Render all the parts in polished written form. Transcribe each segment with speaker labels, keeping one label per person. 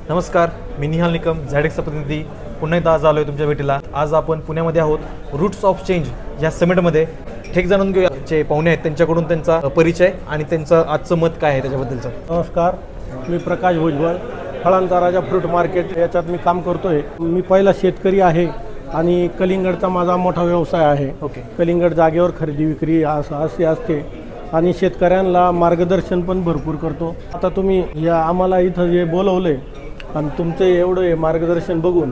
Speaker 1: नमस्कार, मी निहाल निकम, झॅडेक्सचा प्रतिनिधी. पुन्हा एकदा आज आलो आहे तुमच्या भेटीला. आज आपण पुण्यामध्ये आहोत. रूट्स ऑफ चेंज या समिटमध्ये ठेक जाणून घेऊया. जे पाहुणे आहेत त्यांच्याकडून त्यांचा परिचय आणि त्यांचं आजचं मत काय आहे त्याच्याबद्दलचं.
Speaker 2: नमस्कार, मी प्रकाश भुजबळ, फळांचा राजा फ्रूट मार्केट याच्यात मी काम करतोय. मी पहिला शेतकरी आहे आणि कलिंगडचा माझा मोठा व्यवसाय आहे. कलिंगड जागेवर खरेदी विक्री असे असते आणि शेतकऱ्यांना मार्गदर्शन पण भरपूर करतो. आता तुम्ही या आम्हाला इथं जे बोलवले आणि तुमचं एवढं मार्गदर्शन बघून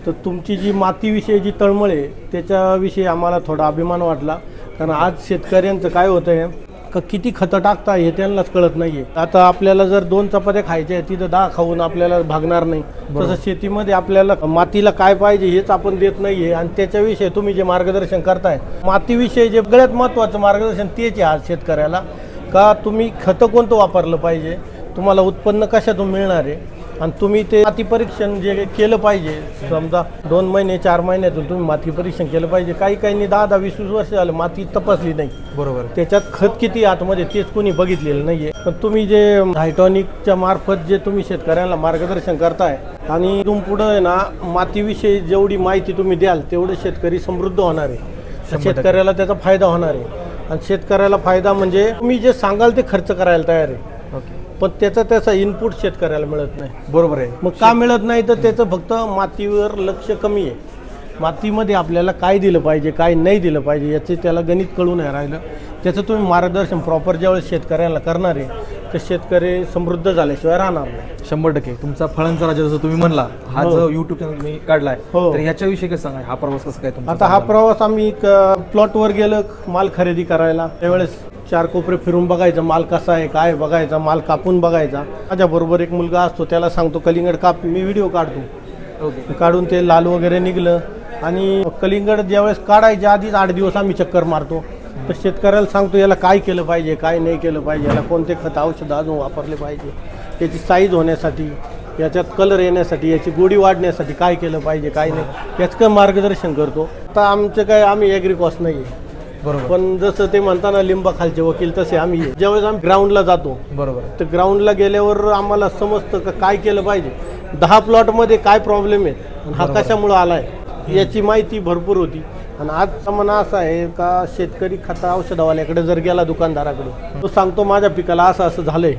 Speaker 2: तर तुमची जी मातीविषयी जी तळमळ आहे त्याच्याविषयी आम्हाला थोडा अभिमान वाटला. कारण आज शेतकऱ्यांचं काय होतं आहे का किती खतं टाकता हे त्यांनाच कळत नाही आहे. आता आपल्याला जर 2 चपात्या खायच्या आहेत तिथं 10 खाऊन आपल्याला भागणार नाही. तसं शेतीमध्ये आपल्याला मातीला काय पाहिजे हेच आपण देत नाही आहे आणि त्याच्याविषयी तुम्ही जे मार्गदर्शन करताय मातीविषयी जे सगळ्यात महत्त्वाचं मार्गदर्शन तेच आहे आज शेतकऱ्याला. का तुम्ही खतं कोणतं वापरलं पाहिजे, तुम्हाला उत्पन्न कशातून मिळणार आहे आणि तुम्ही ते माती परीक्षण जे केलं पाहिजे. समजा 2 महिने 4 महिन्यातून तुम्ही माती परीक्षण केलं पाहिजे. काही 10-20 वर्ष झालं माती तपासली नाही. बरोबर, त्याच्यात खत किती आतमध्ये तेच कोणी बघितलेलं नाहीये. पण तुम्ही जे हायटॉनिकच्या मार्फत जे तुम्ही शेतकऱ्यांना मार्गदर्शन करताय आणि इथून पुढे ना मातीविषयी जेवढी माहिती तुम्ही द्याल तेवढे शेतकरी समृद्ध होणार आहे. शेतकऱ्याला त्याचा फायदा होणार आहे आणि शेतकऱ्याला फायदा म्हणजे तुम्ही जे सांगाल ते खर्च करायला तयार आहे. पण त्याचा इनपुट शेतकऱ्याला मिळत नाही. बरोबर आहे. मग का मिळत नाही तर त्याचं फक्त मातीवर लक्ष कमी आहे. मातीमध्ये आपल्याला काय दिलं पाहिजे काय नाही दिलं पाहिजे याचे त्याला गणित कळून नाही राहिलं. त्याचं तुम्ही मार्गदर्शन प्रॉपर ज्यावेळेस शेतकऱ्याला करणार आहे तर शेतकरी समृद्ध झाल्याशिवाय राहणार नाही.
Speaker 1: 100% तुमचा फळांचा राजा जसं तुम्ही म्हणला हा जो यूट्यूब चॅनल तुम्ही काढलाय तर ह्याच्याविषयी कसं सांगा, हा प्रवास कसा काय तुमचा?
Speaker 2: आता हा प्रवास आम्ही प्लॉटवर गेलो माल खरेदी करायला. त्यावेळेस 4 कोपरे फिरून बघायचं माल कसा आहे काय बघायचा, माल कापून बघायचा. माझ्याबरोबर एक मुलगा असतो त्याला सांगतो कलिंगड काप, मी व्हिडिओ काढतो. काढून ते लाल वगैरे निघलं आणि कलिंगड ज्यावेळेस काढायच्या आधीच 8 दिवस आम्ही चक्कर मारतो. तर शेतकऱ्याला सांगतो याला काय केलं पाहिजे काय नाही केलं पाहिजे, याला कोणते खत औषध अजून वापरले पाहिजे, याची साईज होण्यासाठी, याच्यात कलर येण्यासाठी, याची गोडी वाढण्यासाठी काय केलं पाहिजे काय नाही याचं मार्गदर्शन करतो. आता आमचं काय आम्ही ॲग्रिकॉस्ट नाही आहे. बरोबर. पण जसं ते म्हणताना लिंबाखालचे वकील तसे आम्ही ज्यावेळेस आम्ही ग्राउंडला जातो. बरोबर. तर ग्राउंडला गेल्यावर आम्हाला समजतं का काय केलं पाहिजे, 10 प्लॉटमध्ये काय प्रॉब्लेम आहे, हा कशामुळं आलाय याची माहिती भरपूर होती. आणि आज म्हणा असं आहे का शेतकरी खता औषधवाल्याकडे जर गेला दुकानदाराकडे तो सांगतो माझ्या पिकाला असं झालंय.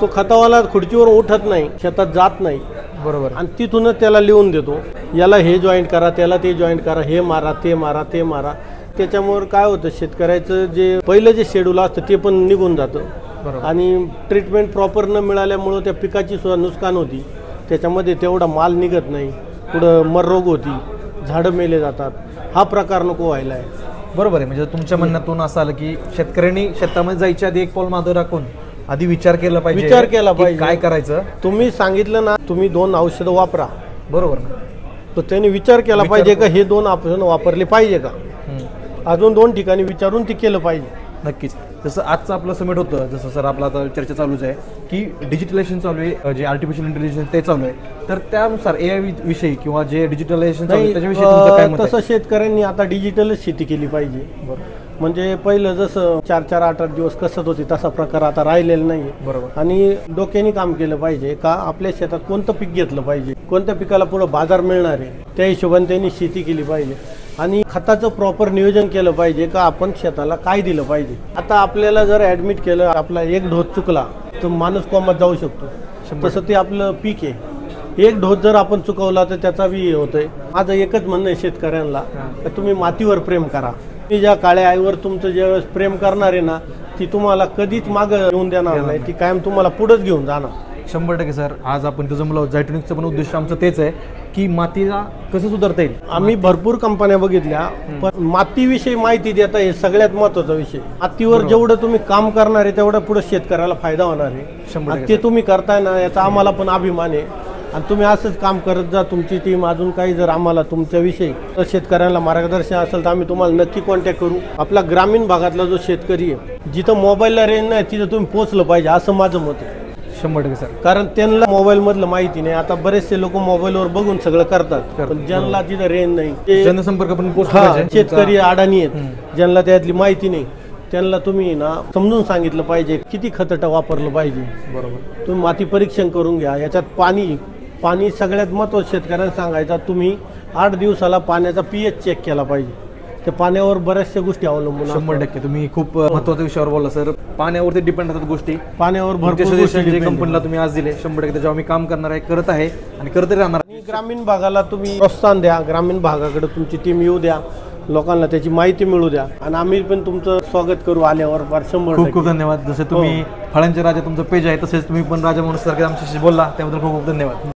Speaker 2: तो खतावाला खुर्चीवर उठत नाही, शेतात जात नाही. बरोबर. आणि तिथूनच त्याला लिहून देतो याला हे जॉईंट करा त्याला ते जॉईंट करा, हे मारा ते मारा ते मारा. त्याच्यामुळे काय होतं शेतकऱ्याचं जे पहिलं जे शेड्यूल असतं ते पण निघून जातं आणि ट्रीटमेंट प्रॉपर न मिळाल्यामुळं त्या पिकाची सुद्धा नुकसान होती. त्याच्यामध्ये तेवढा माल निघत नाही, पुढं मररोग होती, झाडं मेले जातात. हा प्रकार नको व्हायला आहे.
Speaker 1: बरोबर आहे. म्हणजे तुमच्या म्हणण्यातून असं आलं की शेतकऱ्यांनी शेतामध्ये जायच्या आधी एक पाऊल मागे टाकून आधी विचार केला पाहिजे काय करायचं.
Speaker 2: तुम्ही सांगितलं ना तुम्ही 2 औषधं वापरा, बरोबर ना, तर त्यांनी विचार केला पाहिजे का हे 2 औषधं वापरले पाहिजे का, अजून 2 ठिकाणी विचारून ते केलं पाहिजे.
Speaker 1: नक्कीच. जसं आजचं आपलं समिट होतं, जसं सर आपला आता चर्चा चालूच आहे की डिजिटलायझेशन चालू आहे, जे आर्टिफिशियल इंटेलिजन्स ते चालू आहे. तर त्यानुसार AI विषयी किंवा जे डिजिटलायझेशन चालू आहे त्याच्याविषयी तुमचं काय मत आहे?
Speaker 2: तसं शेतकऱ्यांनी आता डिजिटलच शेती केली पाहिजे. म्हणजे पहिलं जसं 4-4, 8-8 दिवस कसत होती तसा प्रकार आता राहिलेला नाही. बरोबर. आणि डोक्याने काम केलं पाहिजे का आपल्या शेतात कोणतं पीक घेतलं पाहिजे, कोणत्या पिकाला पुढं बाजार मिळणार आहे त्या हिशोबाने त्यांनी शेती केली पाहिजे. आणि खताचं प्रॉपर नियोजन केलं पाहिजे का आपण शेताला काय दिलं पाहिजे. आता आपल्याला जर ॲडमिट केलं आपला 1 डोस चुकला तर माणूस कोमात जाऊ शकतो. तसं ते आपलं पीक आहे, 1 डोस जर आपण चुकवला तर त्याचा बी होतोय. माझं एकच म्हणणं आहे शेतकऱ्यांना का तुम्ही मातीवर प्रेम करा. तुम्ही ज्या काळ्या आईवर तुमचं ज्यावेळेस प्रेम करणार आहे ना ती तुम्हाला कधीच मागं येऊन देणार नाही, ती कायम तुम्हाला पुढंच घेऊन जाणार.
Speaker 1: 100% सर. आज आपण तिथं जमलो झॅयटोनिक्सचं पण उद्देश आमचं तेच आहे की मातीला कसं सुधारता येईल. आम्ही
Speaker 2: भरपूर कंपन्या बघितल्या पण मातीविषयी माहिती देता हे सगळ्यात महत्त्वाचा विषय. मातीवर जेवढं तुम्ही काम करणार आहे तेवढं पुढे शेतकऱ्याला फायदा होणार आहे. ते तुम्ही करताय ना याचा आम्हाला पण अभिमान आहे आणि तुम्ही असंच काम करत जा. तुमची टीम अजून काही जर आम्हाला तुमच्याविषयी शेतकऱ्यांना मार्गदर्शन असेल तर आम्ही तुम्हाला नक्की कॉन्टॅक्ट करू. आपला ग्रामीण भागातला जो शेतकरी आहे जिथं मोबाईलला रेंज नाही तिथं तुम्ही पोहोचलं पाहिजे असं माझं मत आहे.
Speaker 1: 100% सर.
Speaker 2: कारण त्यांना मोबाईल मधलं माहिती नाही. आता बरेचसे लोक मोबाईलवर बघून सगळं करतात पण ज्यांना तिथं रेंज नाही,
Speaker 1: जनसंपर्क पण
Speaker 2: शेतकरी अडाणी आहेत ज्यांना त्यातली माहिती नाही त्यांना तुम्ही ना समजून सांगितलं पाहिजे किती खत वापरलं पाहिजे. बरोबर. तुम्ही माती परीक्षण करून घ्या, याच्यात पाणी पाणी सगळ्यात महत्त्वाचं शेतकऱ्यांना सांगायचा, तुम्ही 8 दिवसाला पाण्याचा pH चेक केला पाहिजे. त्या पाण्यावर बऱ्याचशा गोष्टी अवलंबून
Speaker 1: 100% तुम्ही खूप महत्त्वाच्या विषयावर बोलला सर. पाण्यावरती डिपेंड राहतात गोष्टी.
Speaker 2: पाण्यावर भरपूर
Speaker 1: जे
Speaker 2: गोष्टी depend
Speaker 1: कंपनीला तुम्ही आज दिले 100% त्याच्यावर मी काम करणार आहे, करत आहे आणि करत राहणार.
Speaker 2: आणि ग्रामीण भागाला तुम्ही प्रोत्साहन द्या, ग्रामीण भागाकडे तुमची टीम येऊ द्या, लोकांना त्याची माहिती मिळू द्या आणि आम्ही पण तुमचं स्वागत करू आल्यावर. 100%
Speaker 1: खूप खूप धन्यवाद. जसे तुम्ही फळांचे राजा तुमचं पेज आहे, तसेच तुम्ही पण राजा म्हणून सारखे आमच्याशी बोलला, त्याबद्दल खूप खूप धन्यवाद.